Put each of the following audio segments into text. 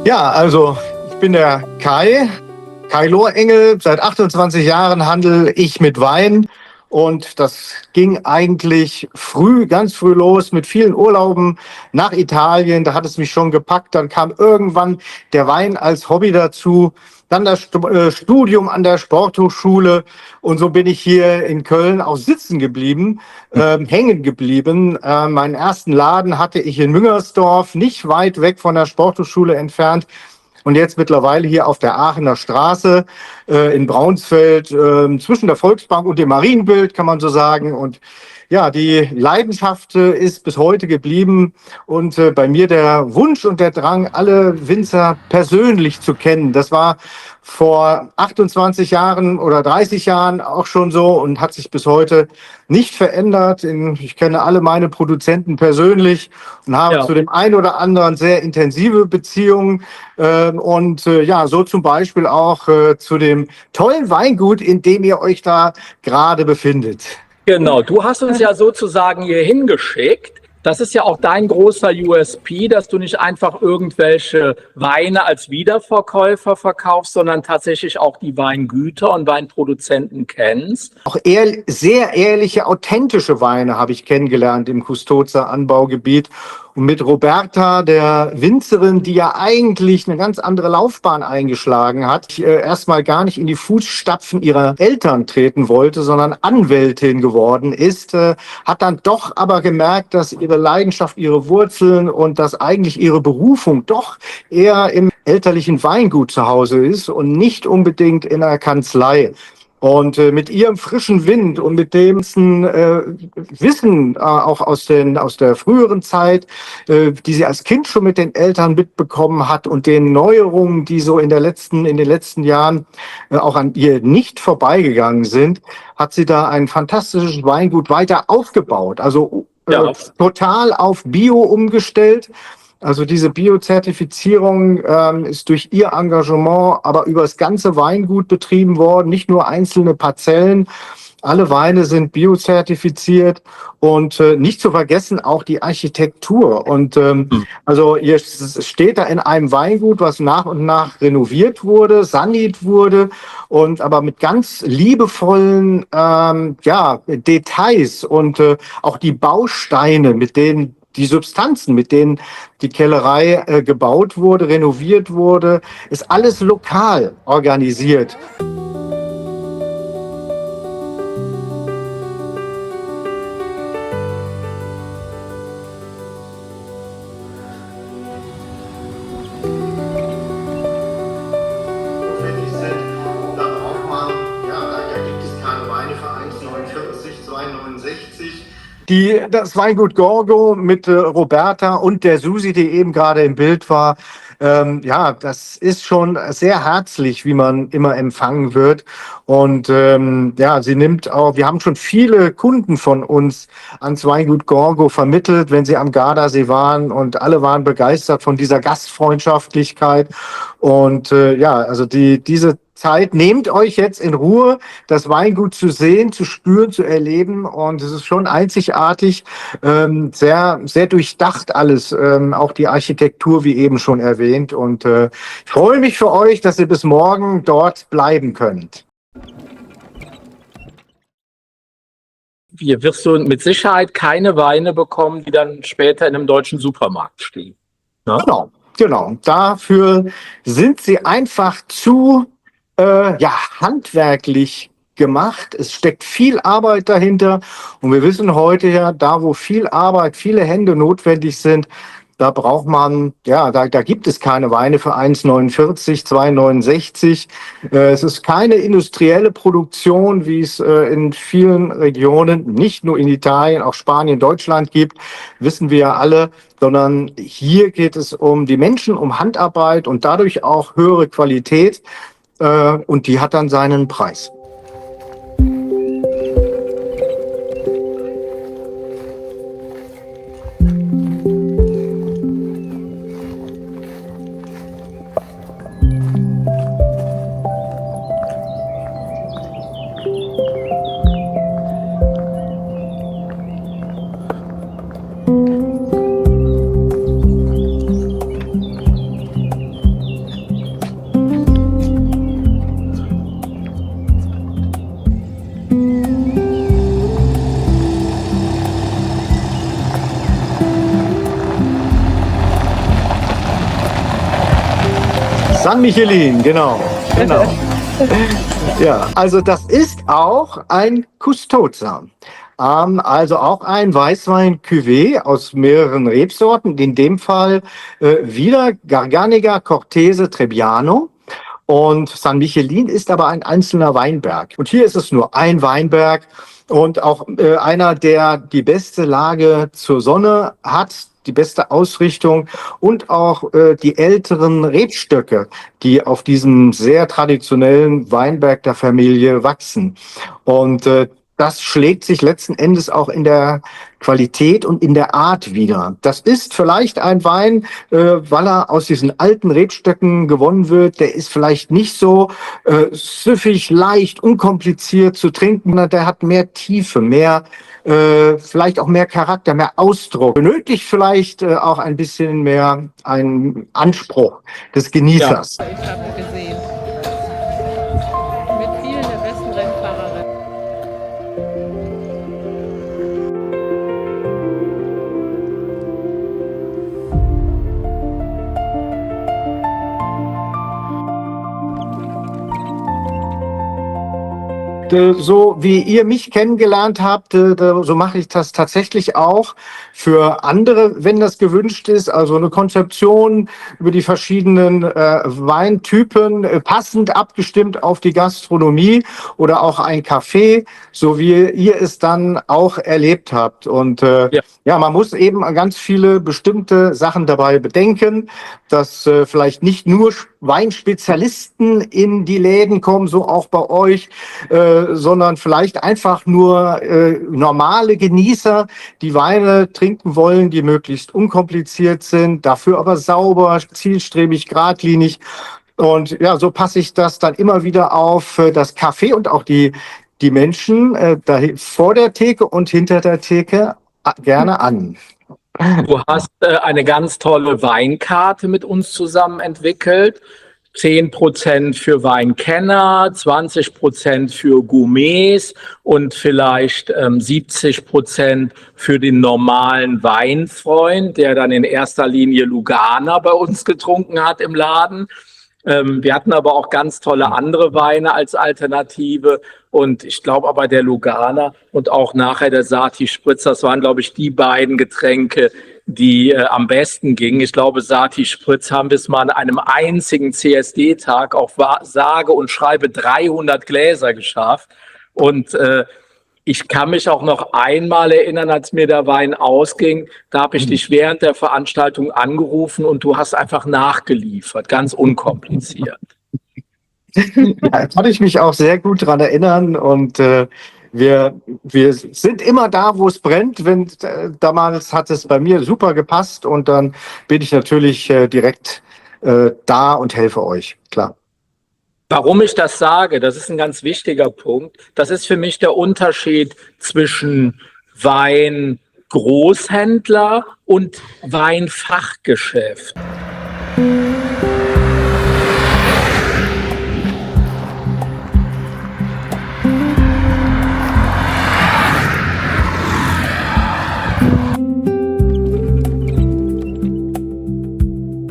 Ja, also ich bin der Kai Lohengel. Seit 28 Jahren handle ich mit Wein. Und das ging eigentlich ganz früh los mit vielen Urlauben nach Italien. Da hat es mich schon gepackt. Dann kam irgendwann der Wein als Hobby dazu. Dann das Studium an der Sporthochschule. Und so bin ich hier in Köln auch sitzen geblieben, hängen geblieben. Meinen ersten Laden hatte ich in Müngersdorf, nicht weit weg von der Sporthochschule entfernt. Und jetzt mittlerweile hier auf der Aachener Straße in Braunsfeld, zwischen der Volksbank und dem Marienbild, kann man so sagen. Und ja, die Leidenschaft ist bis heute geblieben und bei mir der Wunsch und der Drang, alle Winzer persönlich zu kennen. Das war vor 28 Jahren oder 30 Jahren auch schon so und hat sich bis heute nicht verändert. Ich kenne alle meine Produzenten persönlich und habe zu dem einen oder anderen sehr intensive Beziehungen. Ja, so zum Beispiel auch zu dem tollen Weingut, in dem ihr euch da gerade befindet. Genau, du hast uns ja sozusagen hier hingeschickt. Das ist ja auch dein großer USP, dass du nicht einfach irgendwelche Weine als Wiederverkäufer verkaufst, sondern tatsächlich auch die Weingüter und Weinproduzenten kennst. Auch sehr ehrliche, authentische Weine habe ich kennengelernt im Custoza Anbaugebiet. Und mit Roberta, der Winzerin, die ja eigentlich eine ganz andere Laufbahn eingeschlagen hat, erstmal gar nicht in die Fußstapfen ihrer Eltern treten wollte, sondern Anwältin geworden ist, hat dann doch aber gemerkt, dass ihre Leidenschaft, ihre Wurzeln und dass eigentlich ihre Berufung doch eher im elterlichen Weingut zu Hause ist und nicht unbedingt in einer Kanzlei. Und mit ihrem frischen Wind und mit dem Wissen auch aus der früheren Zeit, die sie als Kind schon mit den Eltern mitbekommen hat und den Neuerungen, die so in den letzten Jahren auch an ihr nicht vorbeigegangen sind, hat sie da ein fantastisches Weingut weiter aufgebaut. Also total auf Bio umgestellt. Also diese Bio-Zertifizierung ist durch ihr Engagement aber über das ganze Weingut betrieben worden, nicht nur einzelne Parzellen. Alle Weine sind biozertifiziert und nicht zu vergessen auch die Architektur. Und also ihr steht da in einem Weingut, was nach und nach renoviert wurde, saniert wurde und aber mit ganz liebevollen Details und auch die Bausteine, mit denen die Substanzen, mit denen die Kellerei gebaut wurde, renoviert wurde, ist alles lokal organisiert. Das Weingut Gorgo mit Roberta und der Susi, die eben gerade im Bild war, das ist schon sehr herzlich, wie man immer empfangen wird. Und sie nimmt auch, wir haben schon viele Kunden von uns ans Weingut Gorgo vermittelt, wenn sie am Gardasee waren und alle waren begeistert von dieser Gastfreundschaftlichkeit. Und also diese Zeit, nehmt euch jetzt in Ruhe, das Weingut zu sehen, zu spüren, zu erleben und es ist schon einzigartig, sehr, sehr durchdacht alles, auch die Architektur, wie eben schon erwähnt und ich freue mich für euch, dass ihr bis morgen dort bleiben könnt. Hier wirst du mit Sicherheit keine Weine bekommen, die dann später in einem deutschen Supermarkt stehen. Ja? Genau. Dafür sind sie einfach zu handwerklich gemacht. Es steckt viel Arbeit dahinter und wir wissen heute ja, da wo viel Arbeit, viele Hände notwendig sind, da braucht man, da gibt es keine Weine für 1,49, 2,69. Es ist keine industrielle Produktion, wie es in vielen Regionen, nicht nur in Italien, auch Spanien, Deutschland gibt, wissen wir ja alle, sondern hier geht es um die Menschen, um Handarbeit und dadurch auch höhere Qualität. Und die hat dann seinen Preis. San Michelin, genau. Ja, also das ist auch ein Custoza. Also auch ein Weißwein-Cuvée aus mehreren Rebsorten. In dem Fall wieder Garganega, Cortese, Trebbiano. Und San Michelin ist aber ein einzelner Weinberg. Und hier ist es nur ein Weinberg und auch einer, der die beste Lage zur Sonne hat, die beste Ausrichtung und auch die älteren Rebstöcke, die auf diesem sehr traditionellen Weinberg der Familie wachsen. Und das schlägt sich letzten Endes auch in der Qualität und in der Art wieder. Das ist vielleicht ein Wein, weil er aus diesen alten Rebstöcken gewonnen wird. Der ist vielleicht nicht so süffig, leicht, unkompliziert zu trinken. Der hat mehr Tiefe, mehr vielleicht auch mehr Charakter, mehr Ausdruck. Benötigt vielleicht auch ein bisschen mehr einen Anspruch des Genießers. Ja. Ich habe gesehen. Mit vielen der besten Rennfahrerinnen. So wie ihr mich kennengelernt habt, so mache ich das tatsächlich auch für andere, wenn das gewünscht ist. Also eine Konzeption über die verschiedenen Weintypen, passend abgestimmt auf die Gastronomie oder auch ein Café, so wie ihr es dann auch erlebt habt. Und ja, man muss eben ganz viele bestimmte Sachen dabei bedenken, dass vielleicht nicht nur Weinspezialisten in die Läden kommen, so auch bei euch, sondern vielleicht einfach nur normale Genießer, die Weine trinken wollen, die möglichst unkompliziert sind, dafür aber sauber, zielstrebig, geradlinig. Und ja, so passe ich das dann immer wieder auf das Café und auch die Menschen vor der Theke und hinter der Theke gerne an. Du hast eine ganz tolle Weinkarte mit uns zusammen entwickelt. 10% für Weinkenner, 20% für Gourmets und vielleicht 70% für den normalen Weinfreund, der dann in erster Linie Lugana bei uns getrunken hat im Laden. Wir hatten aber auch ganz tolle andere Weine als Alternative. Und ich glaube aber der Lugana und auch nachher der Sati Spritz, das waren, glaube ich, die beiden Getränke, die am besten gingen. Ich glaube, Sati Spritz haben wir es mal an einem einzigen CSD-Tag auf sage und schreibe 300 Gläser geschafft. Und ich kann mich auch noch einmal erinnern, als mir der Wein ausging, da habe ich dich während der Veranstaltung angerufen und du hast einfach nachgeliefert, ganz unkompliziert. Ja, kann ich mich auch sehr gut daran erinnern und wir sind immer da, wo es brennt. Damals hat es bei mir super gepasst und dann bin ich natürlich direkt da und helfe euch, klar. Warum ich das sage, das ist ein ganz wichtiger Punkt. Das ist für mich der Unterschied zwischen Weingroßhändler und Weinfachgeschäft.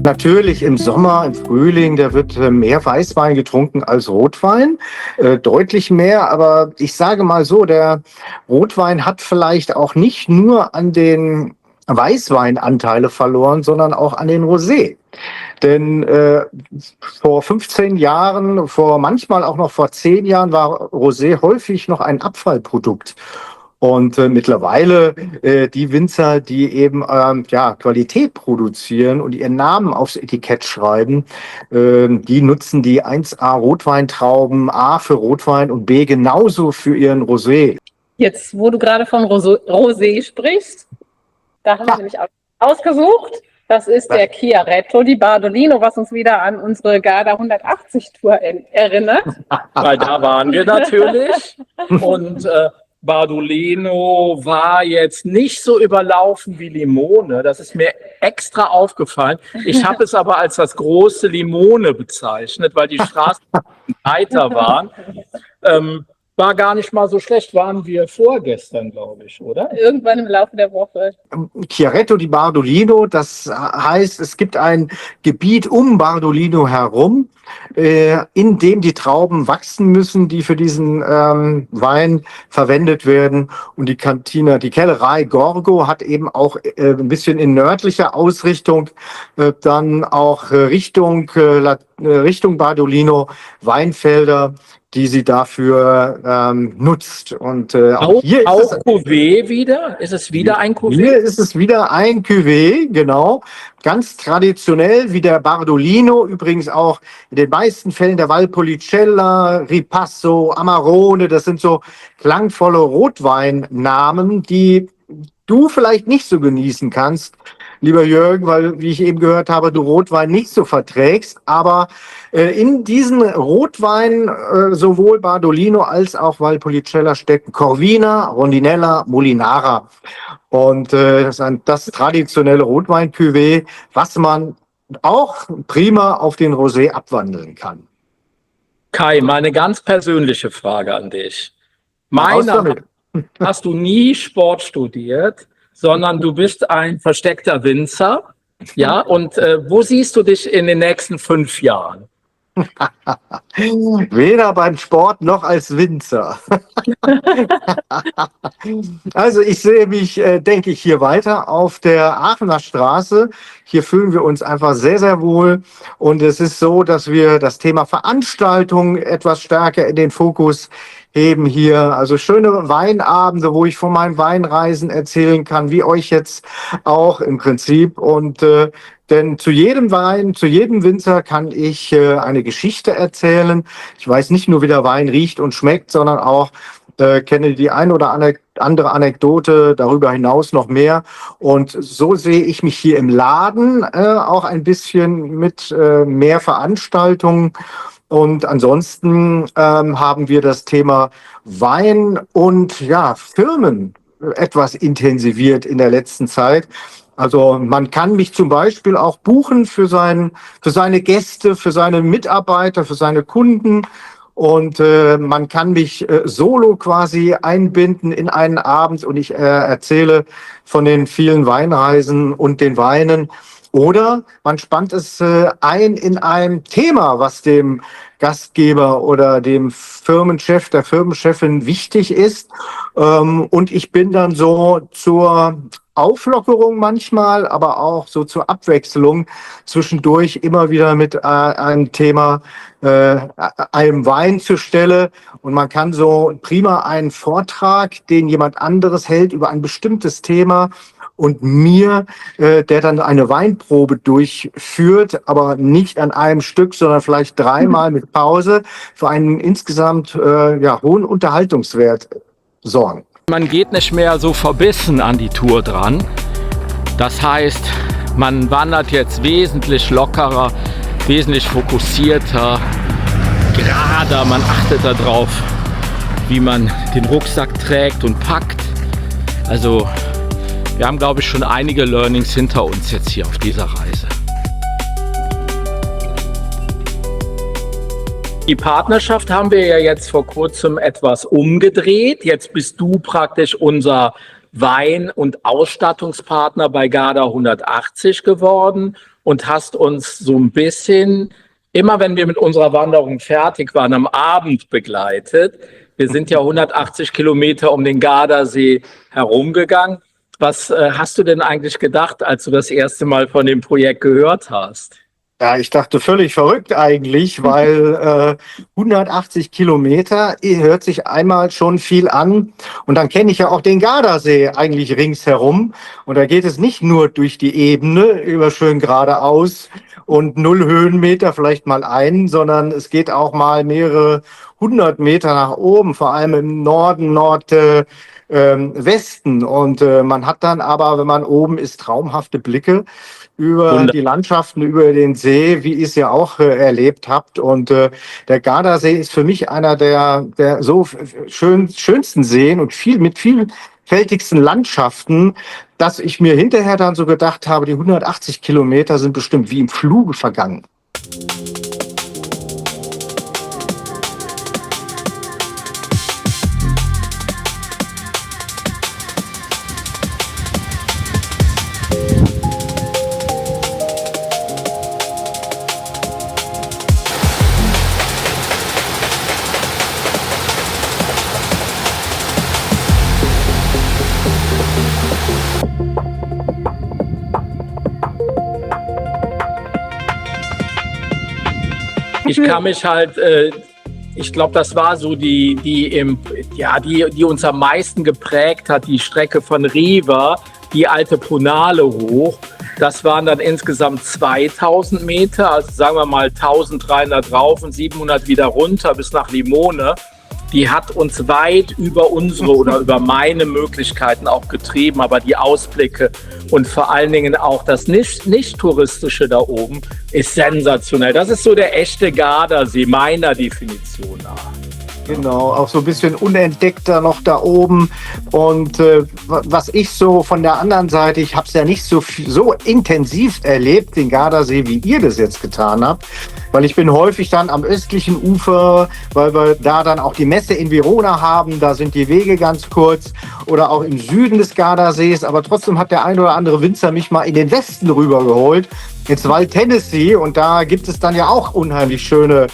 Natürlich im Sommer, im Frühling, da wird mehr Weißwein getrunken als Rotwein, deutlich mehr. Aber ich sage mal so, der Rotwein hat vielleicht auch nicht nur an den Weißweinanteile verloren, sondern auch an den Rosé. Denn vor 15 Jahren, manchmal auch noch vor 10 Jahren war Rosé häufig noch ein Abfallprodukt. Und mittlerweile die Winzer, die eben Qualität produzieren und ihren Namen aufs Etikett schreiben, die nutzen die 1A Rotweintrauben, A für Rotwein und B genauso für ihren Rosé. Jetzt, wo du gerade von Rosé sprichst, da haben wir nämlich ausgesucht. Das ist der Chiaretto di Bardolino, was uns wieder an unsere Garda 180 Tour erinnert. Weil da waren wir natürlich. Und Bardolino war jetzt nicht so überlaufen wie Limone. Das ist mir extra aufgefallen. Ich habe es aber als das große Limone bezeichnet, weil die Straßen breiter waren. war gar nicht mal so schlecht. Waren wir vorgestern, glaube ich, oder? Irgendwann im Laufe der Woche. Chiaretto di Bardolino, das heißt, es gibt ein Gebiet um Bardolino herum, in dem die Trauben wachsen müssen, die für diesen Wein verwendet werden. Und die Cantina, die Kellerei Gorgo hat eben auch ein bisschen in nördlicher Ausrichtung dann auch Richtung Bardolino Weinfelder, die sie dafür nutzt. Und Auch hier ist es Cuvée wieder? Ist es wieder ein Cuvée? Hier ist es wieder ein Cuvée, genau. Ganz traditionell wie der Bardolino, übrigens auch in den meisten Fällen der Valpolicella, Ripasso, Amarone. Das sind so klangvolle Rotweinnamen, die du vielleicht nicht so genießen kannst, lieber Jürgen, weil, wie ich eben gehört habe, du Rotwein nicht so verträgst. Aber in diesen Rotwein sowohl Bardolino als auch Valpolicella stecken Corvina, Rondinella, Molinara. Und das ist das traditionelle Rotwein-Cuvée, was man auch prima auf den Rosé abwandeln kann. Kai, meine ganz persönliche Frage an dich. Raus damit. Hast du nie Sport studiert, sondern du bist ein versteckter Winzer. Ja, und wo siehst du dich in den nächsten 5 Jahren? Weder beim Sport noch als Winzer. Also ich sehe mich, denke ich, hier weiter auf der Aachener Straße. Hier fühlen wir uns einfach sehr, sehr wohl. Und es ist so, dass wir das Thema Veranstaltung etwas stärker in den Fokus heben hier. Also schöne Weinabende, wo ich von meinen Weinreisen erzählen kann, wie euch jetzt auch im Prinzip. Und denn zu jedem Wein, zu jedem Winzer kann ich eine Geschichte erzählen. Ich weiß nicht nur, wie der Wein riecht und schmeckt, sondern auch kenne die ein oder andere Anekdote, darüber hinaus noch mehr. Und so sehe ich mich hier im Laden auch ein bisschen mit mehr Veranstaltungen. Und ansonsten haben wir das Thema Wein und ja, Firmen etwas intensiviert in der letzten Zeit. Also man kann mich zum Beispiel auch buchen für seine Gäste, für seine Mitarbeiter, für seine Kunden. Und man kann mich solo quasi einbinden in einen Abend und ich erzähle von den vielen Weinreisen und den Weinen. Oder man spannt es ein in einem Thema, was dem Gastgeber oder dem Firmenchef, der Firmenchefin wichtig ist. Und ich bin dann so zur Auflockerung manchmal, aber auch so zur Abwechslung zwischendurch immer wieder mit einem Thema, einem Wein zur Stelle. Und man kann so prima einen Vortrag, den jemand anderes hält über ein bestimmtes Thema, und mir, der dann eine Weinprobe durchführt, aber nicht an einem Stück, sondern vielleicht 3-mal mit Pause, für einen insgesamt hohen Unterhaltungswert sorgen. Man geht nicht mehr so verbissen an die Tour dran. Das heißt, man wandert jetzt wesentlich lockerer, wesentlich fokussierter, gerader. Man achtet darauf, wie man den Rucksack trägt und packt. Also wir haben, glaube ich, schon einige Learnings hinter uns jetzt hier auf dieser Reise. Die Partnerschaft haben wir ja jetzt vor kurzem etwas umgedreht. Jetzt bist du praktisch unser Wein- und Ausstattungspartner bei Garda 180 geworden und hast uns so ein bisschen, immer wenn wir mit unserer Wanderung fertig waren, am Abend begleitet. Wir sind ja 180 Kilometer um den Gardasee herumgegangen. Was hast du denn eigentlich gedacht, als du das erste Mal von dem Projekt gehört hast? Ja, ich dachte völlig verrückt eigentlich, weil 180 Kilometer hört sich einmal schon viel an. Und dann kenne ich ja auch den Gardasee eigentlich ringsherum. Und da geht es nicht nur durch die Ebene, über schön geradeaus und 0 Höhenmeter, vielleicht mal einen, sondern es geht auch mal mehrere 100 Meter nach oben, vor allem im Norden, Westen. Und man hat dann aber, wenn man oben ist, traumhafte Blicke über die Landschaften, über den See, wie ihr es ja auch erlebt habt. Und der Gardasee ist für mich einer der so schönsten Seen und mit vielfältigsten Landschaften, dass ich mir hinterher dann so gedacht habe, die 180 Kilometer sind bestimmt wie im Fluge vergangen. ich kann mich halt, ich glaube, das war so die uns am meisten geprägt hat, die Strecke von Riva, die alte Punale hoch. Das waren dann insgesamt 2000 Meter, also sagen wir mal 1300 rauf und 700 wieder runter bis nach Limone. Die hat uns weit über unsere oder über meine Möglichkeiten auch getrieben, aber die Ausblicke und vor allen Dingen auch das nicht-touristische da oben ist sensationell. Das ist so der echte Gardasee, meiner Definition nach. Genau, auch so ein bisschen unentdeckter noch da oben. Und was ich so von der anderen Seite, ich habe es ja nicht so intensiv erlebt, den Gardasee, wie ihr das jetzt getan habt. Weil ich bin häufig dann am östlichen Ufer, weil wir da dann auch die Messe in Verona haben. Da sind die Wege ganz kurz. Oder auch im Süden des Gardasees. Aber trotzdem hat der ein oder andere Winzer mich mal in den Westen rübergeholt, ins Wald Tennessee. Und da gibt es dann ja auch unheimlich schöne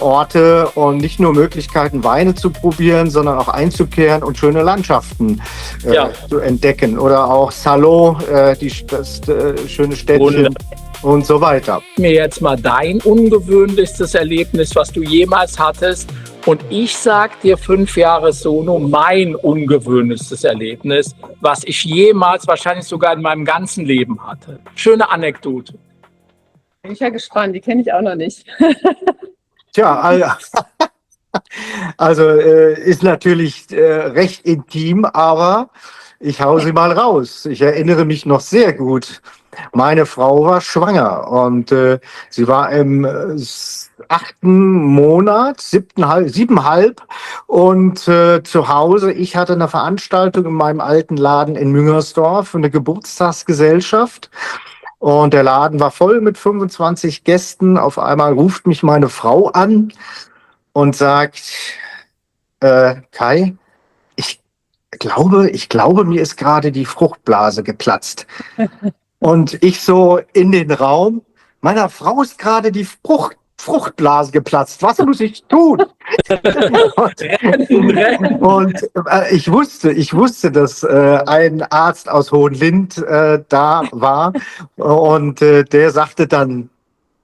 Orte und nicht nur Möglichkeiten, Weine zu probieren, sondern auch einzukehren und schöne Landschaften zu entdecken. Oder auch Salon, das schöne Städtchen und so weiter. Mir jetzt mal dein ungewöhnlichstes Erlebnis, was du jemals hattest. Und ich sag dir 5 Jahre Sono, mein ungewöhnlichstes Erlebnis, was ich jemals, wahrscheinlich sogar in meinem ganzen Leben hatte. Schöne Anekdote. Bin ich ja gespannt, die kenne ich auch noch nicht. Tja, also ist natürlich recht intim, aber ich hau sie mal raus. Ich erinnere mich noch sehr gut. Meine Frau war schwanger und sie war im 8. Monat, 7,5 und zu Hause. Ich hatte eine Veranstaltung in meinem alten Laden in Müngersdorf, eine Geburtstagsgesellschaft. Und der Laden war voll mit 25 Gästen. Auf einmal ruft mich meine Frau an und sagt, Kai, ich glaube, mir ist gerade die Fruchtblase geplatzt. Und ich so in den Raum, meiner Frau ist gerade die Fruchtblase geplatzt. Was muss ich tun? und ich wusste, dass ein Arzt aus Hohenlind da war und der sagte dann,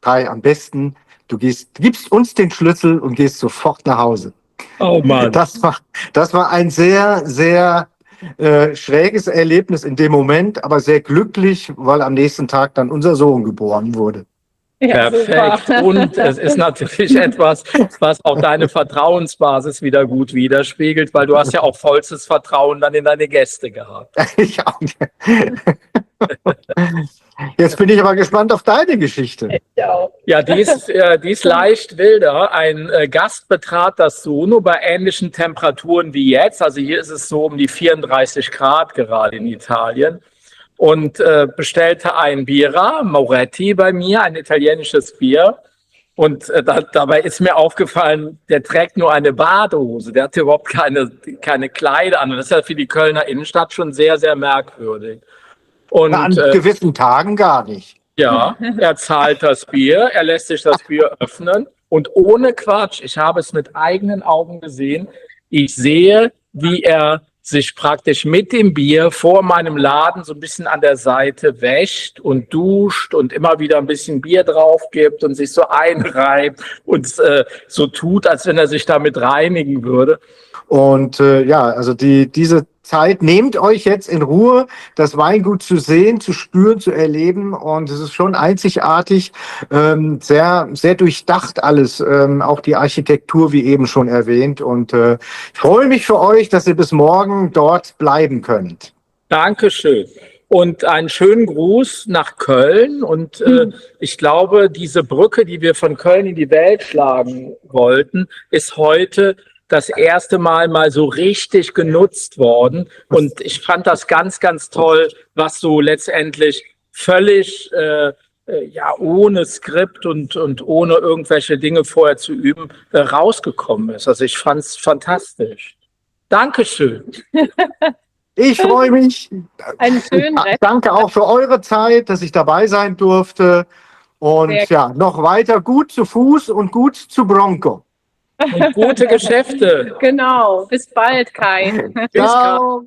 Kai, am besten, du gibst uns den Schlüssel und gehst sofort nach Hause. Oh Mann. Das war ein sehr, sehr schräges Erlebnis in dem Moment, aber sehr glücklich, weil am nächsten Tag dann unser Sohn geboren wurde. Ja, perfekt. super. Und es ist natürlich etwas, was auch deine Vertrauensbasis wieder gut widerspiegelt, weil du hast ja auch vollstes Vertrauen dann in deine Gäste gehabt. Ich auch. Jetzt bin ich aber gespannt auf deine Geschichte. Ja, die ist leicht wilder. Ein Gast betrat das Sono bei ähnlichen Temperaturen wie jetzt. Also hier ist es so um die 34 Grad gerade in Italien. Und bestellte ein Bira, Moretti bei mir, ein italienisches Bier. Und dabei ist mir aufgefallen, der trägt nur eine Badehose. Der hatte überhaupt keine Kleider an. Und das ist ja für die Kölner Innenstadt schon sehr, sehr merkwürdig. Und, an gewissen Tagen gar nicht. Ja, er zahlt das Bier, er lässt sich das Bier öffnen und ohne Quatsch, ich habe es mit eigenen Augen gesehen, ich sehe, wie er sich praktisch mit dem Bier vor meinem Laden so ein bisschen an der Seite wäscht und duscht und immer wieder ein bisschen Bier drauf gibt und sich so einreibt und so tut, als wenn er sich damit reinigen würde. Und also diese Zeit, nehmt euch jetzt in Ruhe, das Weingut zu sehen, zu spüren, zu erleben. Und es ist schon einzigartig, sehr, sehr durchdacht alles, auch die Architektur, wie eben schon erwähnt. Und ich freue mich für euch, dass ihr bis morgen dort bleiben könnt. Dankeschön. Und einen schönen Gruß nach Köln. Und ich glaube, diese Brücke, die wir von Köln in die Welt schlagen wollten, ist heute das erste Mal so richtig genutzt worden. Und ich fand das ganz, ganz toll, was so letztendlich völlig ohne Skript und ohne irgendwelche Dinge vorher zu üben, rausgekommen ist. Also ich fand es fantastisch. Dankeschön. Ich freue mich. Einen schönen Rest. Danke auch für eure Zeit, dass ich dabei sein durfte. Und noch weiter gut zu Fuß und gut zu Bronco. Und gute Geschäfte. Genau. Bis bald, Kai. Ciao.